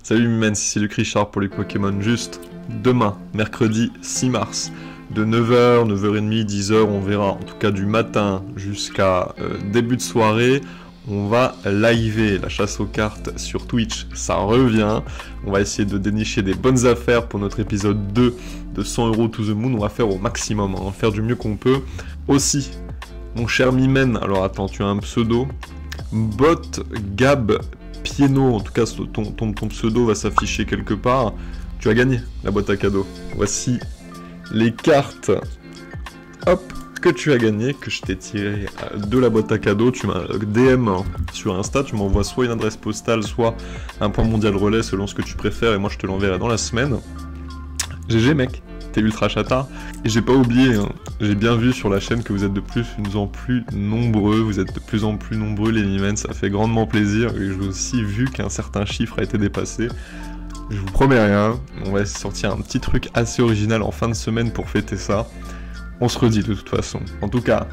Salut Mimens, ici Luc Richard pour les Pokémon. Juste demain, mercredi 6 mars, de 9h, 9h30, 10h, on verra, en tout cas du matin jusqu'à début de soirée, on va liver la chasse aux cartes sur Twitch, ça revient. On va essayer de dénicher des bonnes affaires pour notre épisode 2 de 100€ to the moon, on va faire au maximum, on va faire du mieux qu'on peut. Aussi, mon cher Mimen, alors attends, tu as un pseudo, Bot Gab Pieno, en tout cas ton pseudo va s'afficher quelque part. Tu as gagné la boîte à cadeaux. Voici les cartes, hop, que tu as gagné, que je t'ai tiré de la boîte à cadeaux. Tu m'as DM sur Insta, tu m'envoies soit une adresse postale, soit un point mondial relais selon ce que tu préfères, et moi je te l'enverrai dans la semaine. GG mec, t'es ultra chatard. Et j'ai pas oublié, hein, j'ai bien vu sur la chaîne que vous êtes de plus en plus nombreux, vous êtes de plus en plus nombreux les Mimens, ça fait grandement plaisir, et j'ai aussi vu qu'un certain chiffre a été dépassé. Je vous promets rien, on va sortir un petit truc assez original en fin de semaine pour fêter ça. On se redit de toute façon. En tout cas,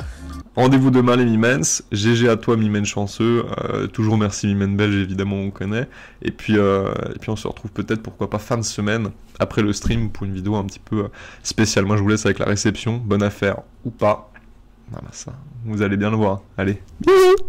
rendez-vous demain les Mimens, GG à toi Mimen chanceux, toujours merci Mimen belge évidemment on connaît, et puis on se retrouve peut-être pourquoi pas fin de semaine, après le stream pour une vidéo un petit peu spéciale. Moi je vous laisse avec la réception, bonne affaire ou pas, voilà ça, vous allez bien le voir, allez, bisous.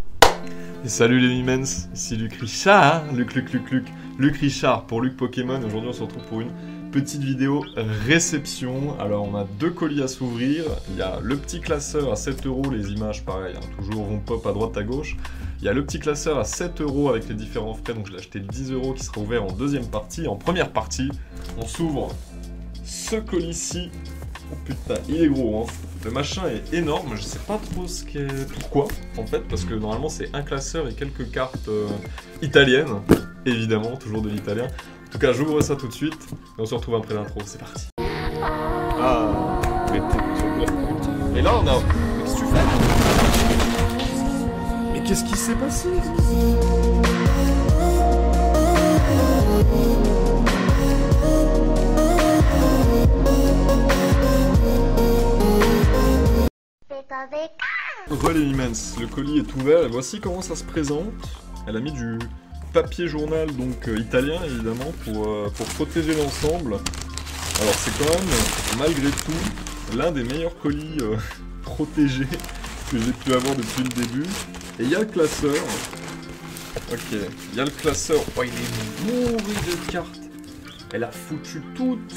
Et salut les Mimens, ici Luc Richard, Luc Richard pour Luc Pokémon. Aujourd'hui on se retrouve pour une petite vidéo réception. Alors on a deux colis à s'ouvrir, il y a le petit classeur à 7€, les images pareil, hein, toujours vont pop à droite à gauche. Il y a le petit classeur à 7€ avec les différents frais, donc je l'ai acheté 10€ qui sera ouvert en deuxième partie. En première partie, on s'ouvre ce colis-ci. Oh putain, il est gros, hein. Le machin est énorme, je sais pas trop pourquoi, en fait, parce que normalement c'est un classeur et quelques cartes italiennes, évidemment, toujours de l'italien. En tout cas, j'ouvre ça tout de suite, et on se retrouve après l'intro, c'est parti. Ah, et là on a... Qu'est-ce que tu fais? Mais qu'est-ce qui s'est passé? Relais Mimens, le colis est ouvert et voici comment ça se présente. Elle a mis du papier journal donc italien évidemment pour protéger l'ensemble. Alors c'est quand même malgré tout l'un des meilleurs colis protégés que j'ai pu avoir depuis le début. Et il y a le classeur. Ok, il y a le classeur. Oh il est bourré de cartes. Elle a foutu toutes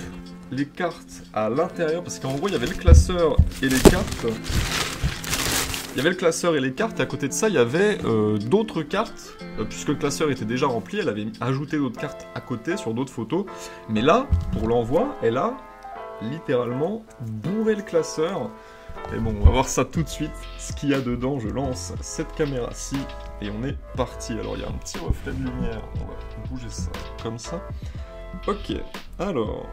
les cartes à l'intérieur parce qu'en gros il y avait le classeur et les cartes. Il y avait le classeur et les cartes, et à côté de ça, il y avait d'autres cartes, puisque le classeur était déjà rempli, elle avait ajouté d'autres cartes à côté sur d'autres photos. Mais là, pour l'envoi, elle a littéralement bourré le classeur. Et bon, on va voir ça tout de suite, ce qu'il y a dedans. Je lance cette caméra-ci, et on est parti. Alors, il y a un petit reflet de lumière, on va bouger ça comme ça. Ok, alors,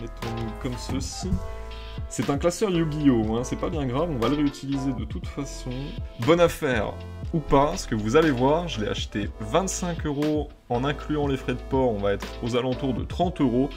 mettons-nous comme ceci. C'est un classeur Yu-Gi-Oh! Hein, c'est pas bien grave, on va le réutiliser de toute façon. Bonne affaire ou pas, parce que vous allez voir, je l'ai acheté 25€ en incluant les frais de port, on va être aux alentours de 30€.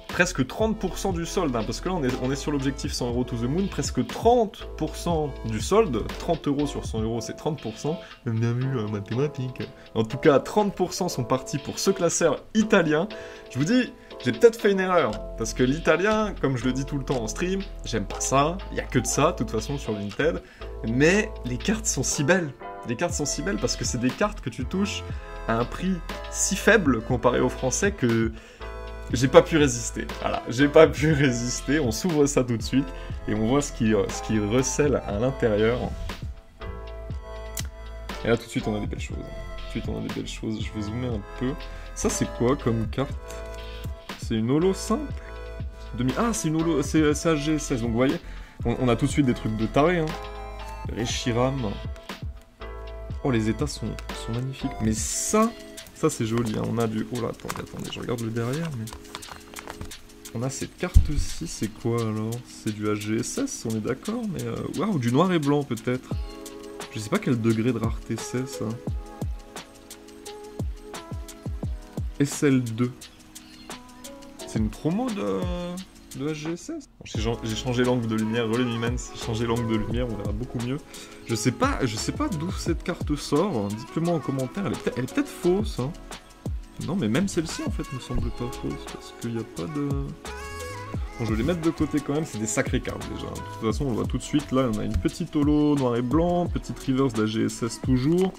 Presque 30% du solde, hein, parce que là on est sur l'objectif 100€ to the moon, presque 30% du solde, 30€ sur 100€ c'est 30%, bien vu mathématiques. En tout cas 30% sont partis pour ce classeur italien. Je vous dis, j'ai peut-être fait une erreur, parce que l'italien, comme je le dis tout le temps en stream, j'aime pas ça, il y a que de ça, de toute façon sur Vinted, mais les cartes sont si belles. Les cartes sont si belles parce que c'est des cartes que tu touches à un prix si faible comparé aux français que j'ai pas pu résister. Voilà, j'ai pas pu résister, on s'ouvre ça tout de suite et on voit ce qui recèle à l'intérieur. Et là tout de suite on a des belles choses. Tout de suite on a des belles choses, je vais zoomer un peu. Ça c'est quoi comme carte? C'est une holo simple. Ah, c'est une holo, c'est HG16, donc vous voyez, on a tout de suite des trucs de taré, hein. Reshiram. Oh, les états sont magnifiques. Mais ça c'est joli, hein. On a du... Oh là, attendez, je regarde le derrière, mais... On a cette carte-ci, c'est quoi alors? C'est du HGSS, on est d'accord, mais... Waouh, du noir et blanc peut-être. Je sais pas quel degré de rareté c'est, ça. SL2. C'est une promo de HGSS. J'ai changé l'angle de lumière, relais Mimens, j'ai changé l'angle de lumière, on verra beaucoup mieux. Je sais pas d'où cette carte sort, dites-le moi en commentaire, elle est peut-être fausse, hein. Non, mais même celle-ci, en fait, me semble pas fausse, parce qu'il n'y a pas de... Bon, je vais les mettre de côté quand même, c'est des sacrées cartes déjà. De toute façon, on le voit tout de suite, là, on a une petite holo noir et blanc, petite reverse de la GSS toujours.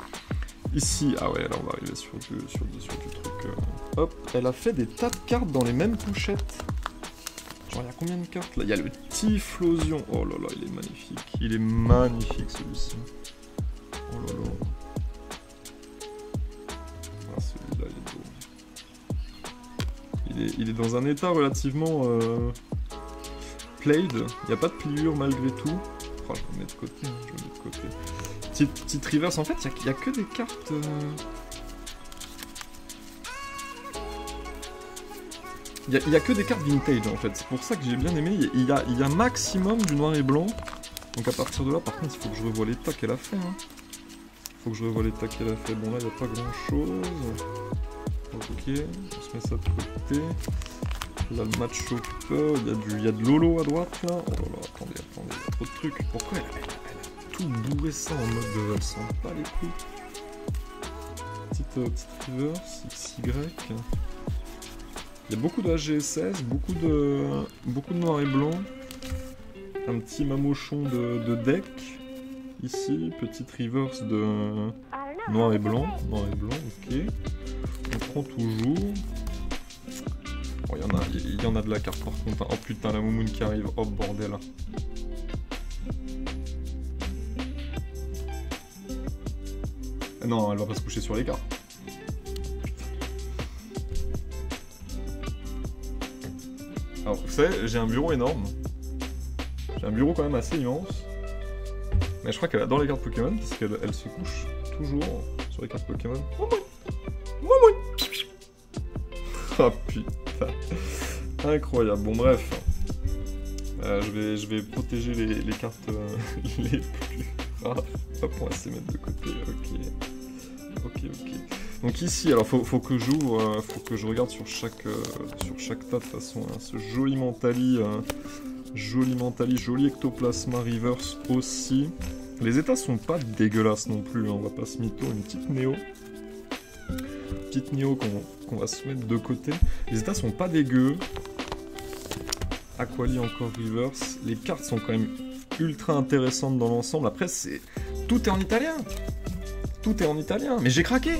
Ici, ah ouais, là on va arriver sur du truc. Hop, elle a fait des tas de cartes dans les mêmes couchettes. Genre, il y a combien de cartes là? Il y a le Typhlosion. Oh là là, il est magnifique. Il est magnifique celui-ci. Oh là là. Ah, celui-là, il est beau. Il est dans un état relativement played. Il n'y a pas de pliure malgré tout. Oh, je vais le mettre de côté. Je vais le mettre de côté. Petite reverse, en fait, il n'y a que des cartes... Il y a que des cartes vintage, en fait. C'est pour ça que j'ai bien aimé. Il y a maximum du noir et blanc. Donc à partir de là, par contre, il faut que je revoie l'état qu'elle a fait. Hein. Faut que je revoie l'état qu'elle a fait. Bon, là, il n'y a pas grand-chose. Ok, on se met ça de côté. Là, le match chopper, il y a de Lolo à droite, là. Oh là là, attendez, il y a trop de trucs. Pourquoi elle a tout bourré ça en mode de... Elle sent pas les coups. Petite reverse, XY. Il y a beaucoup de HG16, beaucoup de noir et blanc. Un petit mamochon de deck. Ici, petite reverse de noir et blanc. Noir et blanc, ok. On prend toujours. Bon, il y en a de la carte par contre. Oh putain, la Moumoune qui arrive. Oh bordel. Non, elle va pas se coucher sur les cartes. Alors, vous savez, j'ai un bureau énorme. J'ai un bureau quand même assez immense. Mais je crois qu'elle adore les cartes Pokémon parce qu'elle se couche toujours sur les cartes Pokémon. Oh putain. Incroyable. Bon bref. Je vais protéger les cartes les plus rares. Hop, on va se mettre de côté. Ok. Donc ici, alors faut que j'ouvre, faut que je regarde sur chaque tas de façon. Hein, ce joli Mentali, joli Ectoplasma Reverse aussi. Les états sont pas dégueulasses non plus, hein, on va pas se mytho. Une petite Néo. Qu'on va se mettre de côté. Les états sont pas dégueux. Aquali encore Reverse. Les cartes sont quand même ultra intéressantes dans l'ensemble. Après, tout est en italien. Tout est en italien. Mais j'ai craqué.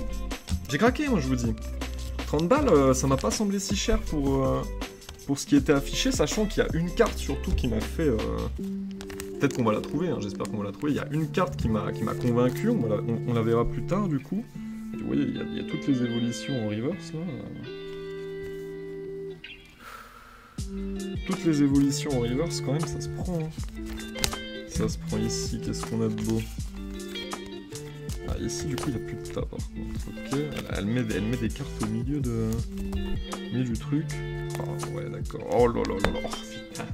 J'ai craqué, moi, je vous dis. 30 balles, ça m'a pas semblé si cher pour ce qui était affiché, sachant qu'il y a une carte surtout qui m'a fait... Peut-être qu'on va la trouver, hein, j'espère qu'on va la trouver. Il y a une carte qui m'a convaincu, on la verra plus tard, du coup. Et vous voyez, il y a toutes les évolutions en reverse, là. Toutes les évolutions en reverse, quand même, ça se prend. Hein. Ça se prend ici, qu'est-ce qu'on a de beau? Ah, ici, du coup, il n'y a plus de tas, par contre. Ok, elle met des cartes au milieu du truc. Oh, ouais, d'accord. Oh là là là là. Oh, putain.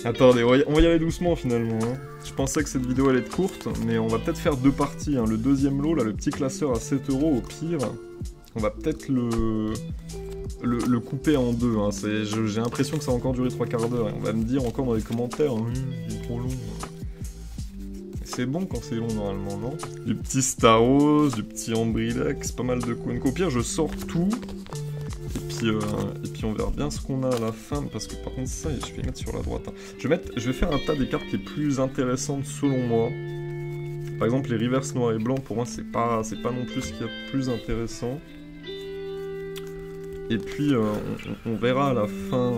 Attendez, on va y aller doucement, finalement. Hein. Je pensais que cette vidéo allait être courte, mais on va peut-être faire deux parties. Hein. Le deuxième lot, là, le petit classeur à 7 € au pire. On va peut-être le couper en deux. Hein. J'ai l'impression que ça va encore durer 3/4 d'heure. Et on va me dire encore dans les commentaires, hein, il est trop long. C'est bon quand c'est long normalement, non? Du petit Staros, du petit Ambrilex, pas mal de Quenco. Au pire, je sors tout. Et puis on verra bien ce qu'on a à la fin. Parce que par contre, ça, je vais mettre sur la droite. Hein. Je vais faire un tas des cartes les plus intéressantes selon moi. Par exemple, les reverse noir et blanc, pour moi, c'est pas non plus ce qu'il y a de plus intéressant. Et puis, on verra à la fin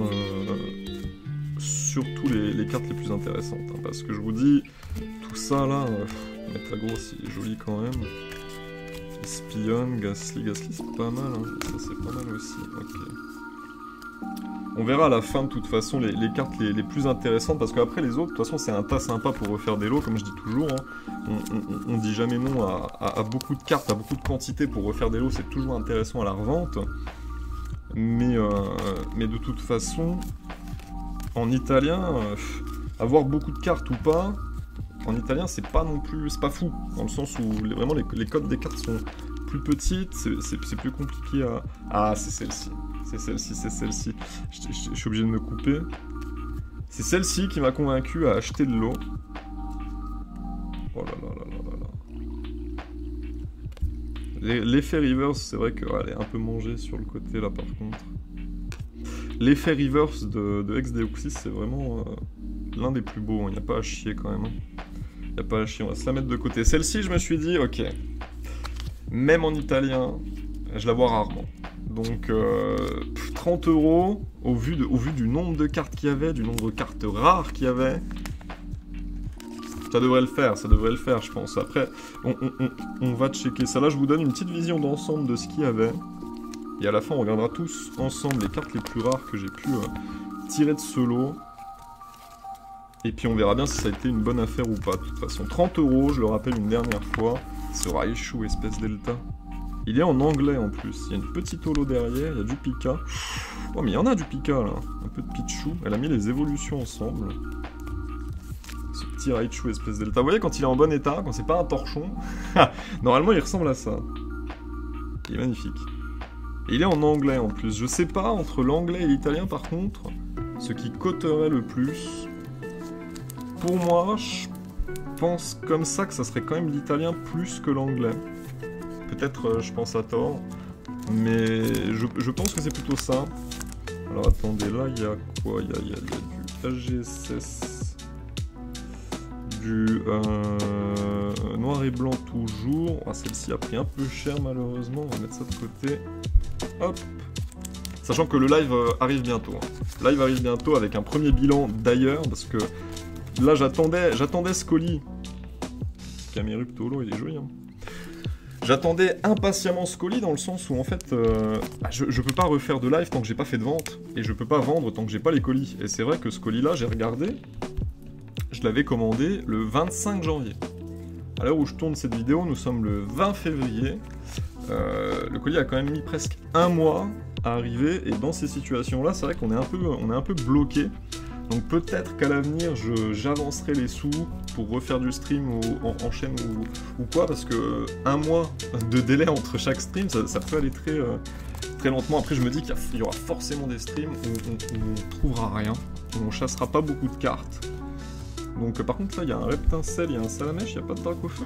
surtout les cartes les plus intéressantes. Hein, parce que je vous dis, tout ça là, mettre la grosse, il est joli quand même. Espion, Gastly c'est pas mal. Hein, ça c'est pas mal aussi. Ok. On verra à la fin de toute façon les cartes les plus intéressantes. Parce qu'après les autres, de toute façon, c'est un tas sympa pour refaire des lots, comme je dis toujours. Hein. On dit jamais non à beaucoup de cartes, à beaucoup de quantités pour refaire des lots. C'est toujours intéressant à la revente. Mais de toute façon, en italien, avoir beaucoup de cartes ou pas, en italien c'est pas non plus, c'est pas fou, dans le sens où vraiment les codes des cartes sont plus petites, c'est plus compliqué à... Ah, c'est celle-ci, c'est celle-ci, je suis obligé de me couper. C'est celle-ci qui m'a convaincu à acheter de l'eau. Oh là là là là là là. L'effet reverse, c'est vrai qu'elle est un peu mangée sur le côté là par contre. L'effet reverse de Ex-Deoxys, c'est vraiment l'un des plus beaux, il n'y a pas à chier quand même. Il n'y a pas à chier, on va se la mettre de côté. Celle-ci, je me suis dit, ok, même en italien, je la vois rarement. Donc 30 € au vu du nombre de cartes qu'il y avait, du nombre de cartes rares qu'il y avait. Ça devrait le faire, je pense. Après, on va checker ça. Là, je vous donne une petite vision d'ensemble de ce qu'il y avait. Et à la fin, on regardera tous ensemble les cartes les plus rares que j'ai pu tirer de ce lot. Et puis on verra bien si ça a été une bonne affaire ou pas. De toute façon, 30 €, je le rappelle une dernière fois. Ce Raichu espèce delta. Il est en anglais en plus. Il y a une petite holo derrière, il y a du Pika. Oh, mais il y en a du Pika là. Un peu de Pichu. Elle a mis les évolutions ensemble. Ce petit Raichu espèce delta. Vous voyez, quand il est en bon état, quand c'est pas un torchon, normalement il ressemble à ça. Il est magnifique. Et il est en anglais en plus. Je sais pas, entre l'anglais et l'italien par contre, ce qui coterait le plus. Pour moi, je pense comme ça que ça serait quand même l'italien plus que l'anglais. Peut-être je pense à tort, mais je pense que c'est plutôt ça. Alors attendez, là il y a quoi? Il y a du AGSS, du noir et blanc toujours. Ah, celle-ci a pris un peu cher malheureusement, on va mettre ça de côté. Hop. Sachant que le live arrive bientôt. Le live arrive bientôt avec un premier bilan d'ailleurs, parce que là j'attendais ce colis. Camerupt Holo, il est joli hein. J'attendais impatiemment ce colis dans le sens où en fait je peux pas refaire de live tant que j'ai pas fait de vente et je peux pas vendre tant que j'ai pas les colis. Et c'est vrai que ce colis là, j'ai regardé, je l'avais commandé le 25 janvier. À l'heure où je tourne cette vidéo, nous sommes le 20 février. Le colis a quand même mis presque un mois à arriver et dans ces situations là, c'est vrai qu'on est un peu bloqué. Donc peut-être qu'à l'avenir, j'avancerai les sous pour refaire du stream en chaîne ou quoi, parce que un mois de délai entre chaque stream, ça peut aller très lentement. Après, je me dis qu'il y aura forcément des streams où on trouvera rien, où on chassera pas beaucoup de cartes. Donc par contre, là, il y a un Reptincelle, il y a un Salamèche, il n'y a pas de Dracofeu.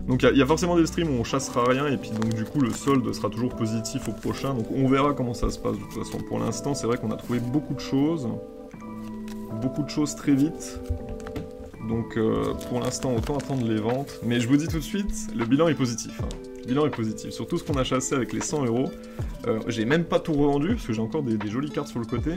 Donc il y a forcément des streams où on chassera rien, et puis donc du coup le solde sera toujours positif au prochain, donc on verra comment ça se passe de toute façon. Pour l'instant, c'est vrai qu'on a trouvé beaucoup de choses très vite, donc pour l'instant autant attendre les ventes. Mais je vous dis tout de suite, le bilan est positif, hein. Le bilan est positif, sur tout ce qu'on a chassé avec les 100 €. J'ai même pas tout revendu, parce que j'ai encore des jolies cartes sur le côté.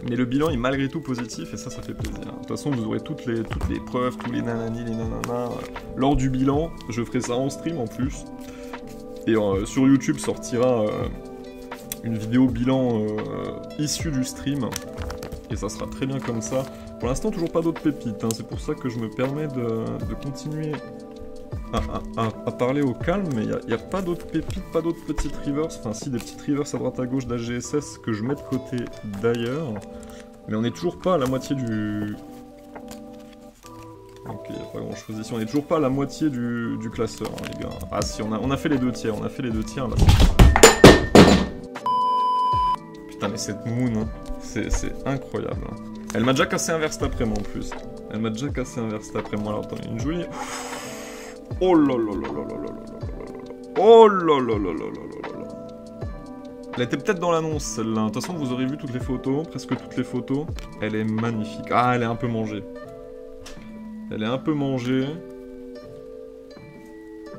Mais le bilan est malgré tout positif et ça fait plaisir. De toute façon, vous aurez toutes les preuves, tous les nanani, les nananas. Lors du bilan, je ferai ça en stream en plus. Et sur YouTube sortira une vidéo bilan issue du stream. Et ça sera très bien comme ça. Pour l'instant, toujours pas d'autres pépites, hein. C'est pour ça que je me permets de continuer à parler au calme, mais il n'y a pas d'autres pépites, pas d'autres petites reverse. Enfin si, des petites reverse à droite à gauche d'AGSS que je mets de côté d'ailleurs. Mais on n'est toujours pas à la moitié du... Ok, il n'y a pas grand chose ici. On n'est toujours pas à la moitié du classeur, hein, les gars. Ah si, on a fait les 2 tiers, on a fait les 2 tiers là. Putain, mais cette moon, hein, c'est incroyable. Hein. Elle m'a déjà cassé un verse après moi en plus. Elle m'a déjà cassé un verse après moi. Alors attendez, une jolie... Oh là là là là là là là. Oh là là là là là là. Elle était peut-être dans l'annonce celle-là. De toute façon, vous aurez vu toutes les photos, presque toutes les photos. Elle est magnifique. Ah, elle est un peu mangée. Elle est un peu mangée.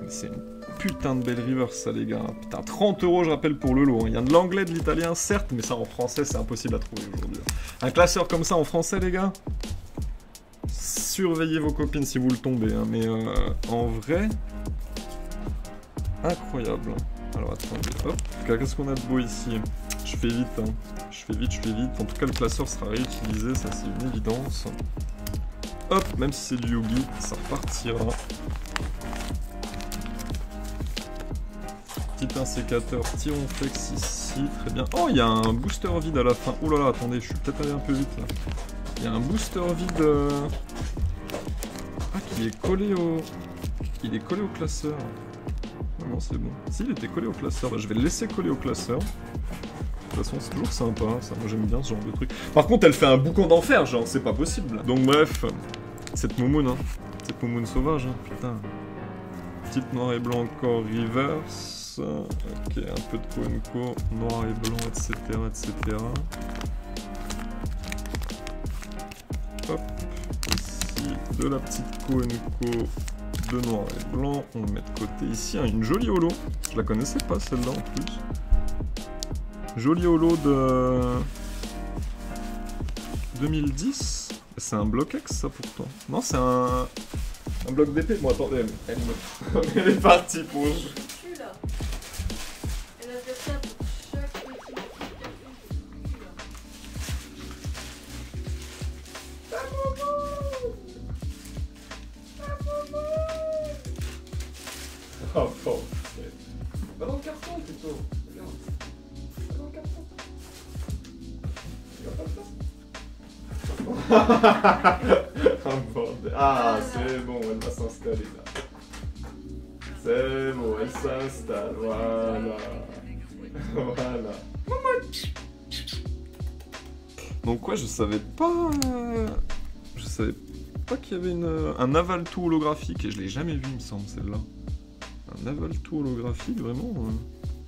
Mais c'est une putain de belle reverse, ça, les gars. Putain, 30 € je rappelle pour le lot. Il y a de l'anglais, de l'italien, certes, mais ça en français, c'est impossible à trouver aujourd'hui. Un classeur comme ça en français, les gars. Surveillez vos copines si vous le tombez, hein, mais en vrai, incroyable. Alors attendez, hop, qu'est-ce qu'on a de beau ici? Je fais vite, hein. Je fais vite. En tout cas, le classeur sera réutilisé, ça c'est une évidence. Hop, même si c'est du Yugi, ça repartira. Petit insécateur, Tyronflex ici, très bien. Oh, il y a un booster vide à la fin. Oh là là, attendez, je suis peut-être allé un peu vite là. Il y a un booster vide... Ah, qu'il est collé au... Il est collé au classeur. Non, c'est bon. Si, il était collé au classeur. Bah, je vais le laisser coller au classeur. De toute façon, c'est toujours sympa, ça. Moi, j'aime bien ce genre de truc. Par contre, elle fait un boucan d'enfer, genre, c'est pas possible. Donc, bref, cette moumoune, hein. Cette moumoune sauvage, hein. Putain. petite noir et blanc encore reverse. Ok, un peu de Koenko, noir et blanc, etc. etc. Hop, ici de la petite Koenko de noir et blanc, on le met de côté ici. Hein, une jolie holo, je la connaissais pas celle-là en plus. Jolie holo de 2010. C'est un bloc X ça pourtant. Non, c'est un bloc d'épée. Bon, attendez, elle est partie pour jouer. Elle a fait ça pour chaque petit Oh, bon. Va dans le carton plutôt. Regarde. Va dans le carton. Oh, bordel. Ah, c'est bon, elle va s'installer là. C'est bon, elle s'installe. Voilà. Voilà. Donc ouais, je savais pas qu'il y avait un Naval 2 holographique et je l'ai jamais vu, il me semble, celle-là. Un Naval 2 holographique, vraiment.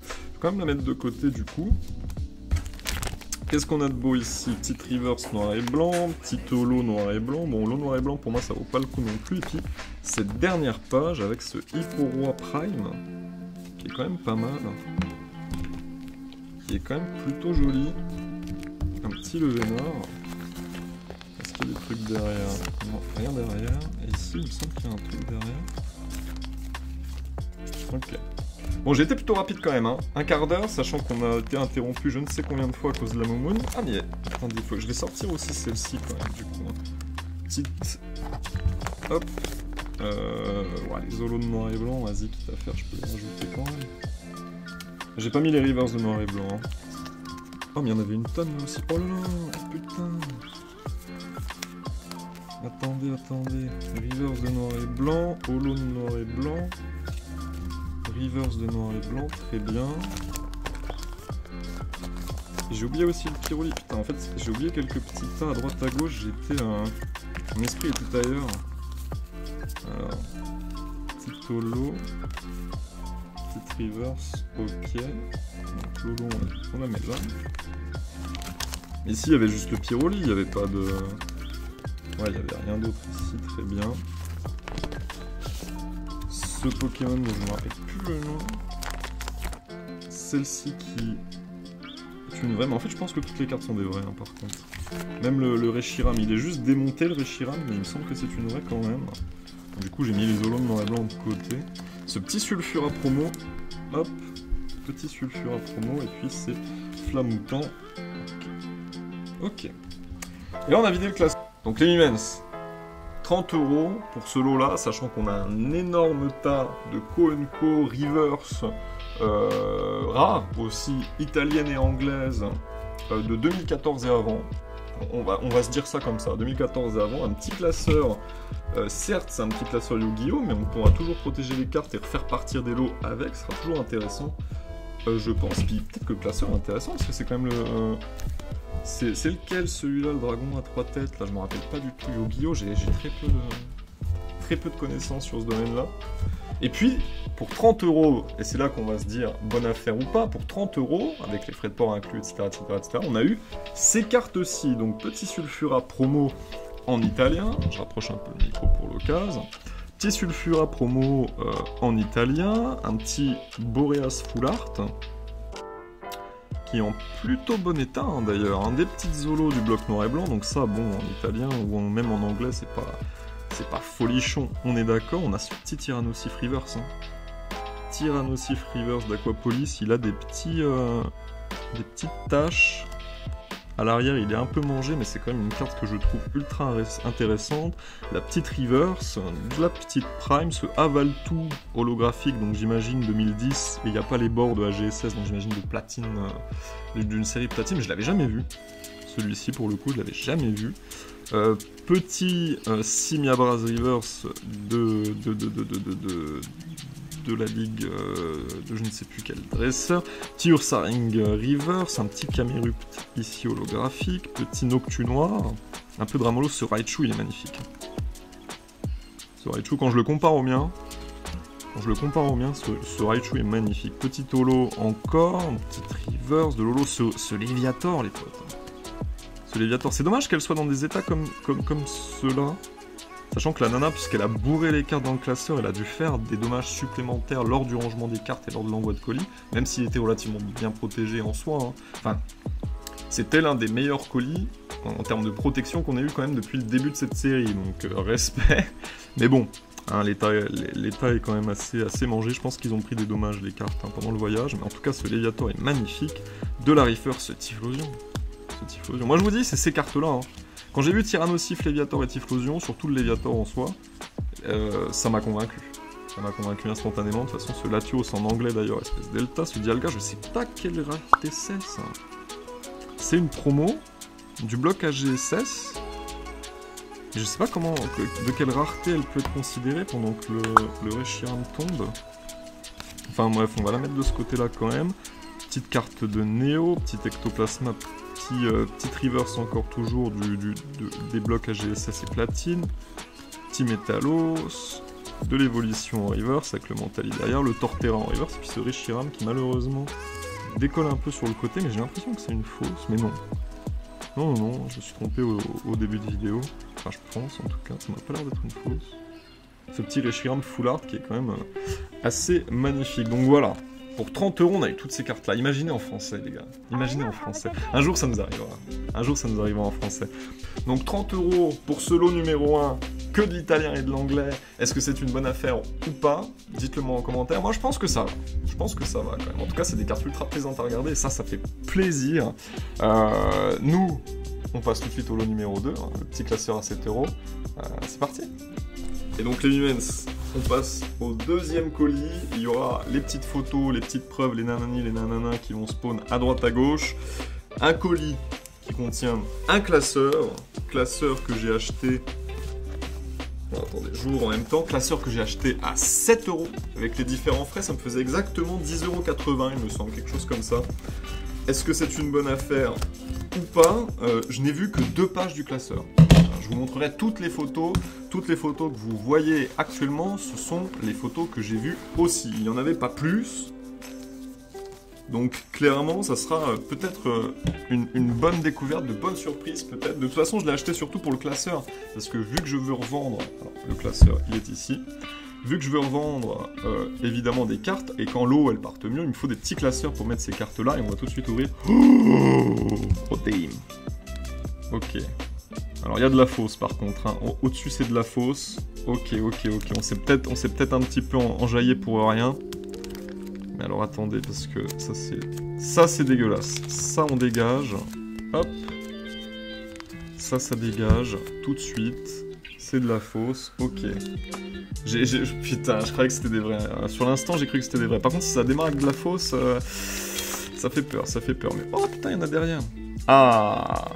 Je vais quand même la mettre de côté du coup. Qu'est-ce qu'on a de beau ici? Petite reverse noir et blanc, petite holo noir et blanc. Bon, holo noir et blanc pour moi ça vaut pas le coup non plus. Et puis cette dernière page avec ce Hippo Roi Prime qui est quand même pas mal. Qui est quand même plutôt joli. Un petit Levénard. Est-ce qu'il y a des trucs derrière? Non, rien derrière. Et ici il me semble qu'il y a un truc derrière. Ok. Bon, j'ai été plutôt rapide quand même, hein. Un quart d'heure, sachant qu'on a été interrompu je ne sais combien de fois à cause de la Momoun. Ah mais, attendez, il faut que je vais sortir aussi celle-ci quand même, du coup. Petite... Hop. Ouais, les holos de noir et blanc, vas-y, quitte à faire, je peux les rajouter quand même. J'ai pas mis les reverse de noir et blanc. Hein. Oh, mais il y en avait une tonne aussi. Oh là là, putain. Attendez. Reverse de noir et blanc, holo de noir et blanc. Reverse de noir et blanc, très bien. J'ai oublié aussi le Pyroli. Putain, en fait, j'ai oublié quelques petits tas à droite à gauche. J'étais. Mon esprit était ailleurs. Alors. Petite holo. Petite reverse, ok. Donc, l'holo, on la met là. Ici, il y avait juste le Pyroli, il n'y avait pas de. Ouais, il n'y avait rien d'autre ici, très bien. Ce Pokémon dont je ne me rappelle plus le nom. Celle-ci qui est une vraie, mais en fait je pense que toutes les cartes sont des vraies hein, par contre. Même le Reshiram, il est juste démonté le Reshiram, mais il me semble que c'est une vraie quand même. Du coup j'ai mis les holos noir et blanc de côté. Ce petit Sulfura promo, hop, petit Sulfura promo, et puis c'est Flamoutant. Ok. Et là on a vidé le classement. Donc les Mimens. 30 € pour ce lot-là, sachant qu'on a un énorme tas de Koenko, reverse, rares, aussi italienne et anglaise, de 2014 et avant. On va se dire ça comme ça, 2014 et avant, un petit classeur, certes c'est un petit classeur Yu-Gi-Oh, mais on pourra toujours protéger les cartes et refaire partir des lots avec, ce sera toujours intéressant, je pense. Puis peut-être que le classeur est intéressant, parce que c'est quand même le... C'est lequel celui-là, le dragon à 3 têtes? Là, je me rappelle pas du tout. Yu-Gi-Oh, j'ai très peu de connaissances sur ce domaine-là. Et puis, pour 30 €, et c'est là qu'on va se dire bonne affaire ou pas, pour 30 €, avec les frais de port inclus, etc., on a eu ces cartes-ci. Donc, petit Sulfura promo en italien. Je rapproche un peu le micro pour l'occasion. Petit Sulfura promo en italien. Un petit Boreas Full Art. Qui est en plutôt bon état hein, d'ailleurs, des petites zolos du bloc noir et blanc, donc ça bon en italien ou même en anglais c'est pas folichon, on est d'accord. On a ce petit Tyrannosif Reverse, Tyrannosif Reverse d'Aquapolis, il a des petites taches, à l'arrière il est un peu mangé mais c'est quand même une carte que je trouve ultra intéressante. La petite Reverse, la petite Prime, ce Avaltou holographique, donc j'imagine 2010, et il n'y a pas les bords de AGSS, donc j'imagine de platine, d'une série platine, mais je l'avais jamais vu. Celui-ci pour le coup je l'avais jamais vu. Petit Simiabras Reverse de la ligue de je ne sais plus quel dresseur, petit Ursaring Reverse, un petit Camerupt ici holographique, petit Noctu noir, un peu de Ramolo. Ce Raichu il est magnifique. Ce Raichu quand je le compare au mien, Quand je le compare au mien, ce Raichu est magnifique. Petit holo encore, un petit reverse de l'holo, ce Léviator, les potes. Ce Léviator, c'est dommage qu'elle soit dans des états comme ceux-là. Sachant que la nana, puisqu'elle a bourré les cartes dans le classeur, elle a dû faire des dommages supplémentaires lors du rangement des cartes et lors de l'envoi de colis, même s'il était relativement bien protégé en soi. Hein. Enfin, c'était l'un des meilleurs colis en termes de protection qu'on ait eu quand même depuis le début de cette série, donc respect. Mais bon, hein, l'état est quand même assez mangé. Je pense qu'ils ont pris des dommages les cartes hein, pendant le voyage, mais en tout cas ce Léviator est magnifique. De la Reefer, ce Typhlosion. Moi je vous dis, c'est ces cartes-là. Hein. Quand j'ai vu Tyrannosif, Léviator et Typhlosion, surtout le Léviator en soi, ça m'a convaincu. Ça m'a convaincu instantanément. De toute façon, ce Latios en anglais d'ailleurs, espèce Delta, ce Dialga, je sais pas quelle rareté c'est ça. C'est une promo du bloc AGSS. Et je sais pas comment, de quelle rareté elle peut être considérée pendant que le Reshiram tombe. Enfin bref, on va la mettre de ce côté-là quand même. Petite carte de Néo, petit Ectoplasma, petite reverse encore toujours des blocs AGSS et platine. Petit Métalos, de l'évolution en reverse avec le Mentali derrière, le Torterra en reverse, et puis ce Reshiram qui malheureusement décolle un peu sur le côté, mais j'ai l'impression que c'est une fausse, mais non. Non, je me suis trompé au début de vidéo. Enfin, je pense en tout cas, ça m'a pas l'air d'être une fausse. Ce petit Reshiram full art qui est quand même assez magnifique. Donc voilà. Pour 30 €, on a eu toutes ces cartes-là. Imaginez en français, les gars. Imaginez en français. Un jour, ça nous arrivera. Un jour, ça nous arrivera en français. Donc 30 € pour ce lot numéro 1, que de l'italien et de l'anglais. Est-ce que c'est une bonne affaire ou pas? Dites-le moi en commentaire. Moi, je pense que ça va. Je pense que ça va quand même. En tout cas, c'est des cartes ultra plaisantes à regarder. Et ça fait plaisir. Nous, on passe tout de suite au lot numéro 2. Hein, le petit classeur à 7 €. C'est parti. Et donc les Mimens, on passe au deuxième colis. Il y aura les petites photos, les petites preuves, les nanani, les nananas qui vont spawn à droite à gauche. Un colis qui contient un classeur que j'ai acheté. Attendez, j'ouvre en même temps. Classeur que j'ai acheté à 7 € avec les différents frais. Ça me faisait exactement 10,80 €, il me semble, quelque chose comme ça. Est-ce que c'est une bonne affaire ou pas? Je n'ai vu que 2 pages du classeur. Je vous montrerai toutes les photos. Toutes les photos que vous voyez actuellement, ce sont les photos que j'ai vues aussi. Il n'y en avait pas plus. Donc clairement, ça sera peut-être une bonne découverte, de bonnes surprises peut-être. De toute façon, je l'ai acheté surtout pour le classeur. Parce que vu que je veux revendre... Alors, le classeur, il est ici. Vu que je veux revendre évidemment des cartes, et quand l'eau elle parte mieux, il me faut des petits classeurs pour mettre ces cartes-là. Et on va tout de suite ouvrir... Oh, damn. Ok. Alors il y a de la fausse par contre, hein. Au-dessus c'est de la fausse. Ok. On s'est peut-être un petit peu enjaillé pour rien. Mais alors attendez, parce que ça c'est dégueulasse. Ça on dégage. Hop. Ça dégage tout de suite. C'est de la fausse. Ok. Putain, je croyais que c'était des vrais. Sur l'instant j'ai cru que c'était des vrais. Par contre si ça démarre avec de la fausse, ça fait peur. Mais oh putain, il y en a derrière. Ah,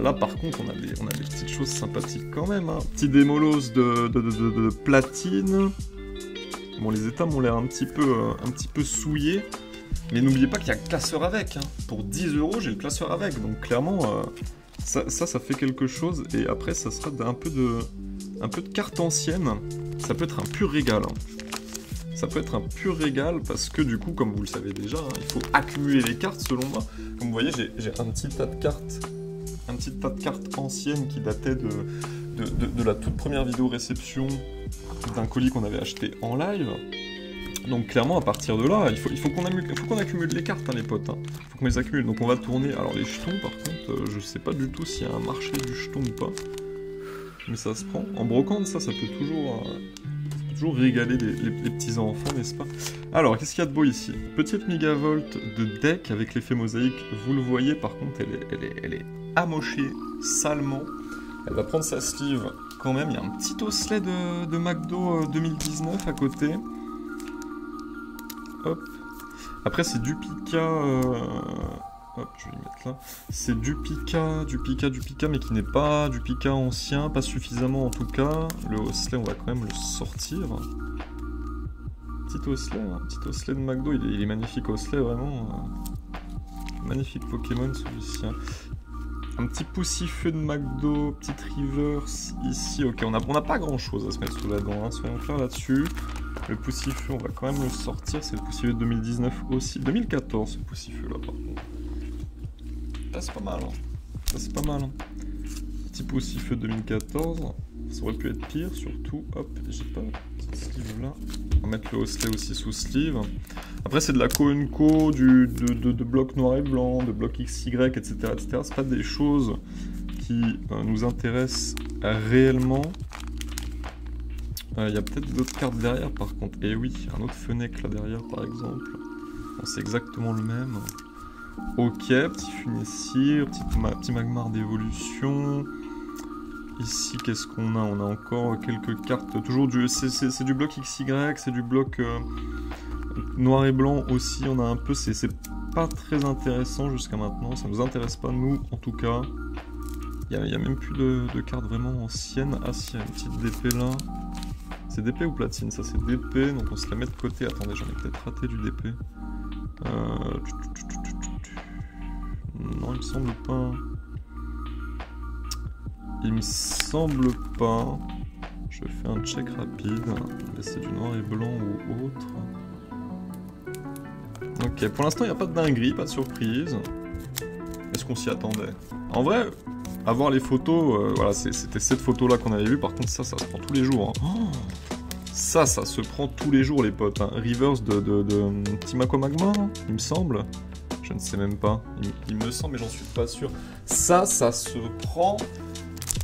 là par contre on a des petites choses sympathiques quand même, hein. Petit démolos de platine. Bon, les états m'ont l'air un petit peu souillés. Mais n'oubliez pas qu'il y a le classeur avec, hein. Pour 10 € j'ai le classeur avec, donc clairement ça fait quelque chose. Et après ça sera un peu de carte ancienne. Ça peut être un pur régal, hein. Ça peut être un pur régal parce que du coup, comme vous le savez déjà, hein, il faut accumuler les cartes selon moi. Comme vous voyez, j'ai un petit tas de cartes. Un petit tas de cartes anciennes qui dataient de la toute première vidéo réception d'un colis qu'on avait acheté en live. Donc clairement, à partir de là, il faut qu'on accumule les cartes, hein, les potes. Hein. Il faut qu'on les accumule. Donc on va tourner. Alors les jetons, par contre, je sais pas du tout s'il y a un marché du jeton ou pas. Mais ça se prend. En brocante, ça peut toujours régaler les petits enfants, n'est-ce pas? Alors, qu'est-ce qu'il y a de beau ici? Petite Megavolt de deck avec l'effet mosaïque. Vous le voyez, par contre, elle est amochée salement. Elle va prendre sa sleeve quand même. Il y a un petit osselet de McDo 2019 à côté. Hop. Après, c'est du Pika... Hop, je vais y mettre là. C'est du Pika, mais qui n'est pas du Pika ancien, pas suffisamment en tout cas. Le osselet, on va quand même le sortir. Petit osselet de McDo, il est magnifique osselet, vraiment. Magnifique Pokémon celui-ci. Un petit poussifeux de McDo, petite reverse ici. Ok, on n'a pas grand chose à se mettre sous la dent, hein, soyons clairs là-dessus. Le poussifeux, on va quand même le sortir. C'est le poussifeux de 2019 aussi. 2014, ce poussifeux-là, par contre. Là, c'est pas mal. Hein. Ça, c'est pas mal. Hein. Petit poussifeux de 2014. Ça aurait pu être pire, surtout. Hop, j'ai pas cette sleeve-là. On va mettre le Hosley aussi sous sleeve. Après, c'est de la Co&Co, de blocs noir et blanc, de blocs XY, etc. etc. C'est pas des choses qui nous intéressent réellement. Il y a peut-être d'autres cartes derrière, par contre. Et oui, un autre Fennec là derrière, par exemple. Bon, c'est exactement le même. Ok, petit Funessir, petit Magmar d'évolution. Ici, qu'est-ce qu'on a? On a encore quelques cartes. Toujours du... C'est du bloc XY, c'est du bloc noir et blanc aussi. On a un peu... C'est pas très intéressant jusqu'à maintenant. Ça nous intéresse pas, nous, en tout cas. Il y a même plus de cartes vraiment anciennes. Ah si, il y a une petite DP là. C'est DP ou platine? Ça, c'est DP. Donc on se la met de côté. Attendez, j'en ai peut-être raté du DP. Non, il me semble pas. Il me semble pas. Je fais un check rapide. C'est du noir et blanc ou autre. Ok, pour l'instant, il n'y a pas de dinguerie, pas de surprise. Est-ce qu'on s'y attendait? En vrai, avoir les photos, voilà, c'était cette photo-là qu'on avait vue. Par contre, ça se prend tous les jours. Hein. Oh, ça se prend tous les jours, les potes. Hein. Reverse de Timako Magma, il me semble. Je ne sais même pas. Il me semble, mais j'en suis pas sûr. Ça se prend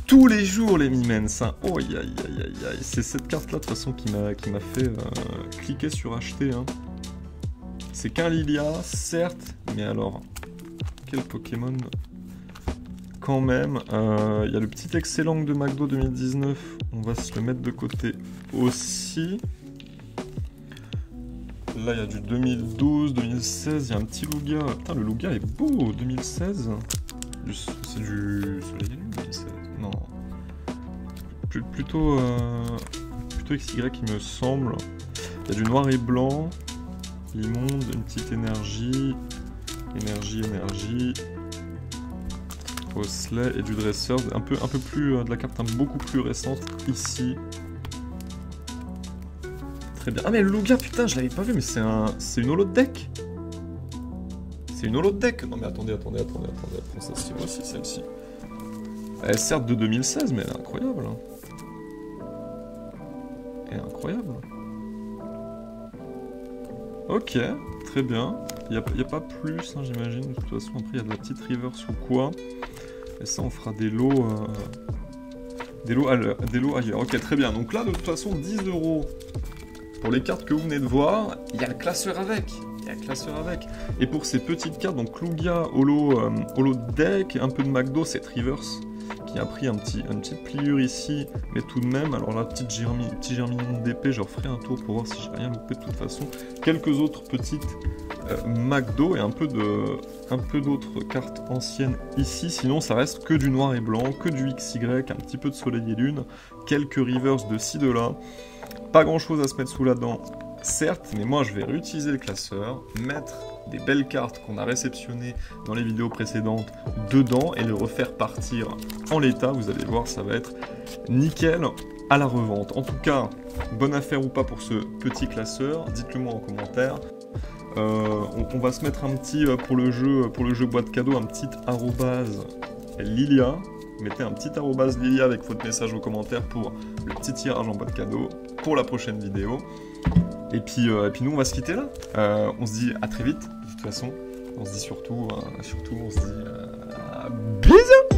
tous les jours, les Mimens. Hein. Oh, aïe, aïe, aïe, aïe. C'est cette carte-là, de toute façon, qui m'a fait cliquer sur acheter. Hein. C'est qu'un Lilia, certes, mais alors, quel Pokémon quand même. Il y a le petit excellent de McDo 2019. On va se le mettre de côté aussi. Là, il y a du 2012, 2016. Il y a un petit Lugia. Putain, le Lugia est beau, 2016. C'est du Soleil et Lune, 2016. Non. Plutôt XY, il me semble. Il y a du noir et blanc. Immonde, une petite énergie. Énergie. Hosley et du dresseur. Un peu plus de la carte beaucoup plus récente ici. Très bien. Ah mais le Lugia, putain, je l'avais pas vu, mais c'est une holo de deck. C'est une holo de deck. Non mais attendez. Prends ça aussi, celle-ci. Elle est certes de 2016, mais elle est incroyable. Elle est incroyable. Ok, très bien. Il n'y a pas plus, hein, j'imagine. De toute façon, après, il y a de la petite reverse ou quoi. Et ça, on fera des lots ailleurs. Ok, très bien. Donc là, de toute façon, 10 € pour les cartes que vous venez de voir. Il y a le classeur avec. Et pour ces petites cartes, donc Lugia, holo deck, un peu de McDo, cette reverse qui a pris une petite pliure ici, mais tout de même, alors là, petit germignon d'épée, je referai un tour pour voir si j'ai rien loupé de toute façon. Quelques autres petites McDo et un peu d'autres cartes anciennes ici, sinon ça reste que du noir et blanc, que du XY, un petit peu de soleil et lune, quelques reverse de ci, de là, pas grand chose à se mettre sous la dent. Certes, mais moi je vais réutiliser le classeur, mettre des belles cartes qu'on a réceptionnées dans les vidéos précédentes dedans et les refaire partir en l'état. Vous allez voir, ça va être nickel à la revente. En tout cas, bonne affaire ou pas pour ce petit classeur, dites-le moi en commentaire. On va se mettre un petit, pour le jeu boîte cadeau, un petit arrobase Lilia. Mettez un petit arrobase Lilia avec votre message au commentaire pour le petit tirage en boîte cadeau pour la prochaine vidéo. Et puis nous on va se quitter là. On se dit à très vite de toute façon. On se dit surtout on se dit bisous.